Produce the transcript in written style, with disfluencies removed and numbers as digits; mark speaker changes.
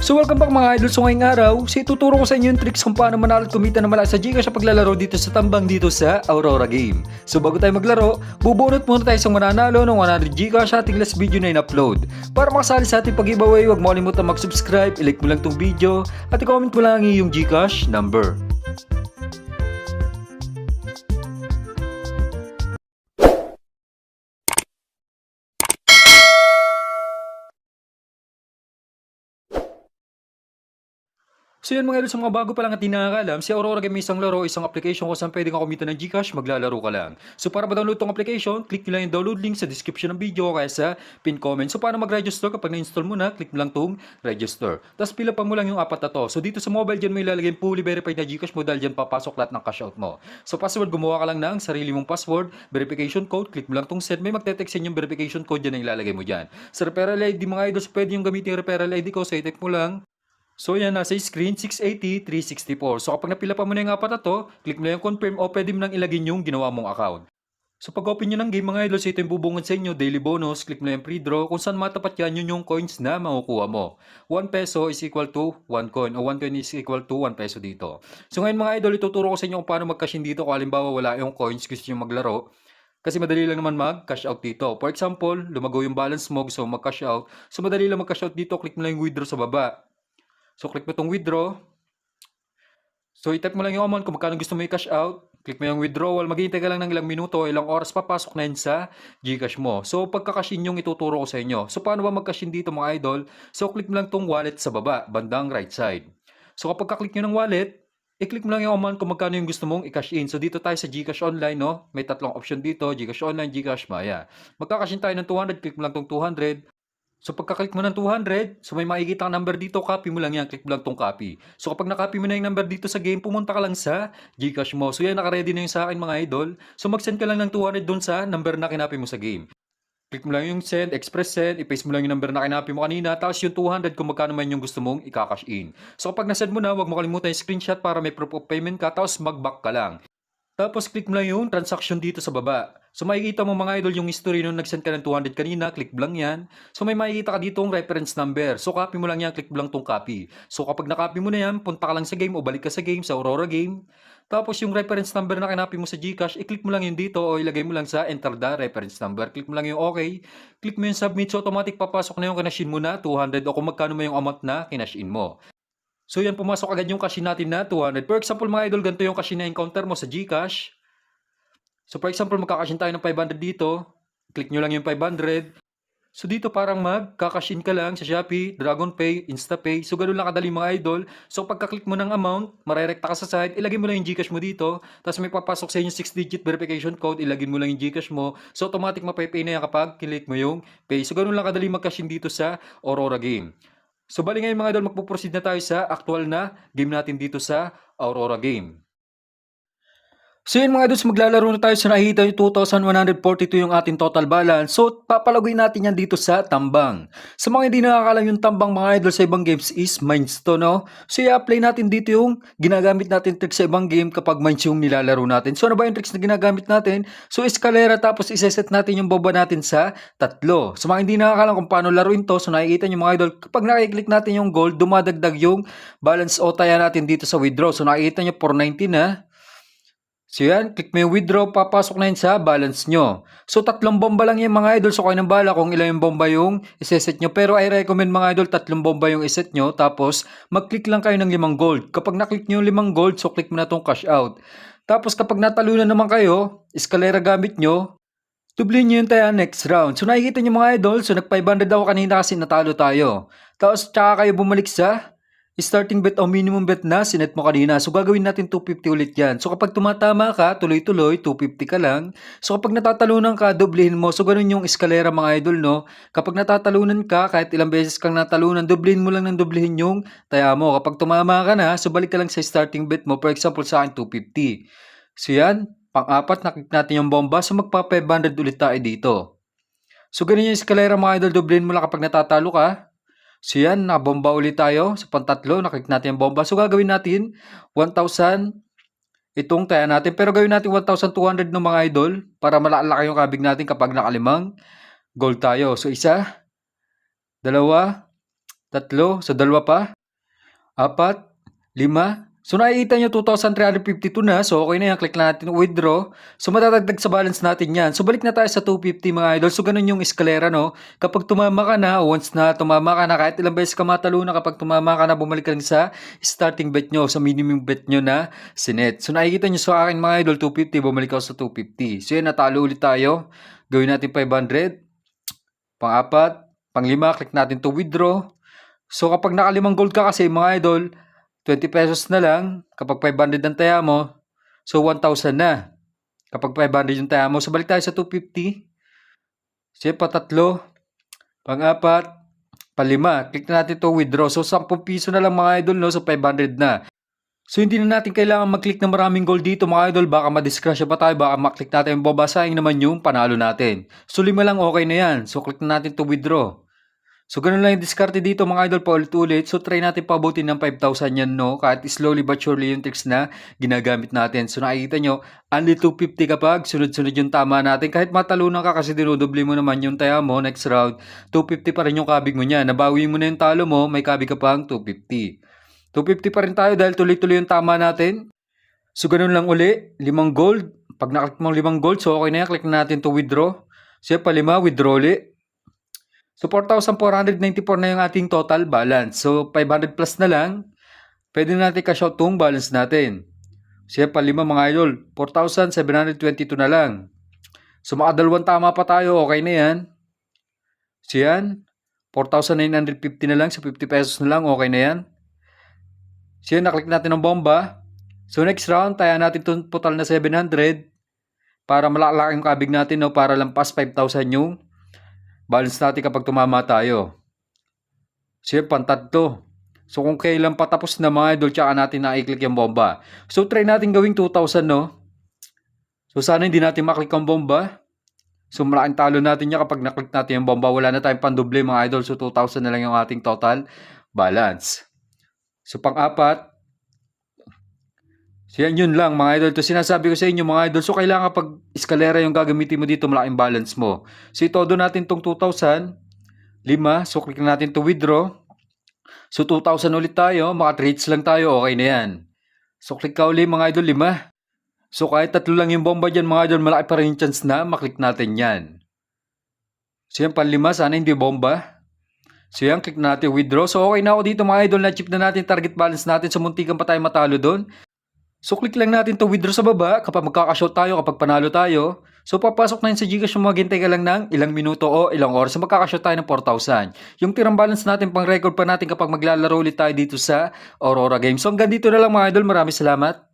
Speaker 1: So welcome back mga idol. So ngayong araw, ituturo ko sa inyo yung tricks kung paano manalo at kumita na malaki sa Gcash sa paglalaro dito sa tambang dito sa Aurora Game. So bago tayo maglaro, bubunot muna tayo sa mananalo ng 100 Gcash sa ating last video na in-upload. Para makasali sa ating pag-giveaway, huwag mo kalimutan mag-subscribe, i-like mo lang tong video, at i-comment mo lang yung Gcash number. So yun mga idol, sa mga bago pa lang at di nakakalam, si Aurora Game isang laro, isang application kung saan pwede kang kumita ng Gcash, maglalaro ka lang. So para ma-download tong application, click nyo lang yung download link sa description ng video o kaya sa pin comment. So para mag-register, kapag na-install mo na, click mo lang tong register. Tapos pila pa mo lang yung apat na to. So dito sa mobile, dyan mo ilalagay yung fully verified na Gcash mo dahil dyan papasok lahat ng cash out mo. So password, gumawa ka lang ng sarili mong password, verification code, click mo lang tong send. May magte-text yung verification code dyan na ilalagay mo dyan. Sa referral ID mga idol, so pwede yung gamitin yung referral ID ko, so i-type mo lang. So yan, nasa screen, 680, 364. So kapag napila pa mo na yung apat na to, click mo na yung confirm o pwede mo nang ilagin yung ginawa mong account. So pag open nyo ng game mga idol, so ito yung bubungad sa inyo, daily bonus, click mo na yung pre-draw, kung saan matapat yan, yun yung coins na makukuha mo. 1 peso is equal to 1 coin, o 1 coin is equal to 1 peso dito. So ngayon mga idol, ituturo ko sa inyo kung paano mag-cash in dito, kung halimbawa wala yung coins, gusto nyo maglaro. Kasi madali lang naman mag-cash out dito. For example, lumago yung balance mo, so mag-cash out. So madali lang mag-cash out dito, click mo lang yung withdraw sa baba. So, click mo itong withdraw. So, i-type mo lang yung amount kung magkano gusto mo i-cash out. Click mo yung withdrawal. Maghihintay ka lang ng ilang minuto, ilang oras, papasok na yun sa Gcash mo. So, pagka-cash in yung ituturo ko sa inyo. So, paano ba mag-cash in dito mga idol? So, click mo lang itong wallet sa baba, bandang right side. So, kapag ka-click nyo ng wallet, i-click mo lang yung amount kung magkano yung gusto mong i-cash in. So, dito tayo sa Gcash Online, no? May tatlong option dito, Gcash Online, Gcash Maya. Magka-cash in tayo ng 200, click mo lang itong 200. So pagka-click mo ng 200, so may makikita kang number dito, copy mo lang yan, click mo lang tong copy. So kapag na-copy mo na yung number dito sa game, pumunta ka lang sa Gcash mo. So yan, naka-ready na yung sa akin mga idol. So mag-send ka lang ng 200 doon sa number na kinopy mo sa game. Click mo lang yung send, express send, i-paste mo lang yung number na kinopy mo kanina, tapos yung 200 kung magkano man yung gusto mong i-cash in. So kapag na-send mo na, huwag mo kalimutan yung screenshot para may proof of payment ka, tapos mag-back ka lang. Tapos click mo lang yung transaction dito sa baba. So makikita mo mga idol yung history nung nag-send ka ng 200 kanina, click mo lang yan. So may makikita ka dito yung reference number. So copy mo lang yan, click mo lang tong copy. So kapag na-copy mo na yan, punta ka lang sa game o balik ka sa game, sa Aurora Game. Tapos yung reference number na kinopy mo sa Gcash, i-click mo lang yun dito o ilagay mo lang sa enter the reference number. Click mo lang yung okay. Click mo yung submit, so automatic papasok na yung kinashin mo na 200 o kung magkano mo yung amount na kinashin mo. So yan, pumasok agad yung cash natin na 200. For example mga idol, ganito yung cash na encounter mo sa Gcash. So for example, magkakashin tayo ng 500 dito. Click nyo lang yung 500. So dito parang magkakashin ka lang sa Shopee, DragonPay, InstaPay. So ganoon lang kadali mga idol. So pagka-click mo ng amount, marerekta ka sa site, ilagay mo lang yung Gcash mo dito. Tapos may papasok sa inyo 6-digit verification code, ilagay mo lang yung Gcash mo. So automatic mapay-pay na yan kapag click mo yung pay. So ganoon lang kadali magkashin dito sa Aurora Game. So bali ngayon mga idol, magpo-proceed na tayo sa actual na game natin dito sa Aurora Game. So yun mga idol, maglalaro na tayo sa nakikita yung 2,142 yung ating total balance. So papalagoy natin yan dito sa tambang. Sa mga hindi nakakalam yung tambang mga idol sa ibang games is mines to, no? So i-apply natin dito yung ginagamit natin tricks sa ibang game kapag mines yung nilalaro natin. So ano ba yung tricks na ginagamit natin? So escalera, tapos iseset natin yung bomba natin sa 3. Sa mga hindi nakakalam kung paano laruin to, so nakikita nyo mga idol, kapag nakiklik natin yung gold, dumadagdag yung balance o taya natin dito sa withdraw. So nakikita nyo 490 na. So yan, click mo yung withdraw, papasok na yun sa balance nyo. So 3 bomba lang yung mga idol, so kayo ng bala kung ilan yung bomba yung iseset nyo. Pero I recommend mga idol, 3 bomba yung iset nyo, tapos mag-click lang kayo ng 5 gold. Kapag na-click nyo yung 5 gold, so click mo na itong cash out. Tapos kapag natalunan naman kayo, escalera gamit nyo, tublin nyo yung taya next round. So nakikita nyo mga idol, so nag-500 ako kanina kasi natalo tayo. Tapos tsaka kayo bumalik sa starting bet o minimum bet na sinet mo kanina. So gagawin natin 250 ulit yan. So kapag tumatama ka, tuloy-tuloy, 250 ka lang. So kapag natatalunan ka, doblihin mo. So ganun yung eskalera mga idol, no? Kapag natatalunan ka, kahit ilang beses kang natalunan, doblihin mo lang ng doblihin yung taya mo. Kapag tumama ka na, so balik ka lang sa starting bet mo. For example, sa akin 250. So yan, pang-apat, nakik natin yung bomba. So magpa-500 ulit tayo dito. So ganun yung eskalera mga idol, doblihin mo lang kapag natatalo ka. So yan, nabomba ulit tayo sa pantatlo, naklik natin yung bomba. So gagawin natin 1,000 itong taya natin. Pero gawin natin 1,200 ng mga idol para malaki yung kabig natin kapag nakalimang gold tayo. So isa, dalawa, tatlo, so dalawa pa, apat, lima. So nakikita nyo 2,352 na. So okay na yan. Click lang natin withdraw. So matatagdag sa balance natin yan. So balik na tayo sa 250 mga idol. So ganun yung eskalera no. Kapag tumama ka na, once na tumama ka na, kahit ilang beses ka matalo na, kapag tumama ka na, bumalik ka lang sa starting bet nyo, sa minimum bet nyo na sinet. So nakikita nyo sa akin mga idol, 250, bumalik ako sa 250. So yan, natalo ulit tayo. Gawin natin 500. Pang-apat, pang-lima, click natin to withdraw. So kapag nakalimang gold ka kasi mga idol, 20 pesos na lang. Kapag 500 ang taya mo, so 1,000 na. Kapag 500 yung taya mo, so balik tayo sa 250. So patatlo, pang-apat, palima. Click na natin to withdraw. So 10 piso na lang mga idol, no? So 500 na. So hindi na natin kailangan mag-click ng maraming gold dito mga idol. Baka ma-discrasya pa tayo. Baka ma-click natin yung babasahing naman yung panalo natin. So 5 lang okay na yan. So click na natin to withdraw. So, ganun lang yung diskarte dito mga idol, paulit-ulit. So, try natin pabutin ng 5,000 yan, no? Kahit slowly but surely yung tricks na ginagamit natin. So, nakikita nyo, only 250 kapag sunod-sunod yung tama natin. Kahit matalunan ka kasi dinudubli mo naman yung taya mo, next round, 250 pa rin yung kabig mo niya. Nabawi mo na yung talo mo, may kabig ka pang 250. 250 pa rin tayo dahil tuloy-tuloy yung tama natin. So, ganun lang uli, 5 gold. Pag naklik mo 5 gold, so okay na yan. Click na natin to withdraw. So, pa 5, withdraw ulit. So, 4,494 na yung ating total balance. So, 500 plus na lang. Pwede na natin cash out tong balance natin. So, yan pa 5 mga idol. 4,722 na lang. So, makadalawang tama pa tayo. Okay na yan. So, yan. 4,950 na lang. So, 50 pesos na lang. Okay na yan. So, yan. Naklik natin ang bomba. So, next round, taya natin itong total na 700 para malaki yung kabig natin, no? Para lampas 5,000 yung balance natin kapag tumama tayo. So yan, pantatlo. So kung kailan patapos na mga idol, tsaka natin na-click yung bomba. So try natin gawing 2,000 no. So sana hindi natin maklik ang bomba. So malaking talo natin niya kapag naklik natin yung bomba. Wala na tayong pandoble mga idol. So 2,000 na lang yung ating total balance. So pang-apat. So yan, yun lang mga idol. To sinasabi ko sa inyo mga idol. So kailangan kapag eskalera yung gagamitin mo dito, malaking balance mo. So itodo natin tong 2,000. 5. So click natin to withdraw. So 2,000 ulit tayo. Maka trades lang tayo. Okay na yan. So click ka ulit mga idol. 5. So kahit tatlo lang yung bomba dyan mga idol, malaki pa rin yung chance na maklik natin yan. So yan, pan-5. Sana hindi bomba. So yan, click natin withdraw. So okay na ako dito mga idol. Na-chip na natin target balance natin. So muntikan pa tayo matalo doon. So click lang natin to withdraw sa baba kapag magkakashot tayo, kapag panalo tayo. So papasok na yun sa Gcash, maghintay ka lang ng ilang minuto o ilang oras. So magkakashot tayo ng 4,000. Yung tirang balance natin, pang record pa natin kapag maglalaro ulit tayo dito sa Aurora Games. So hanggang dito na lang mga idol, maraming salamat.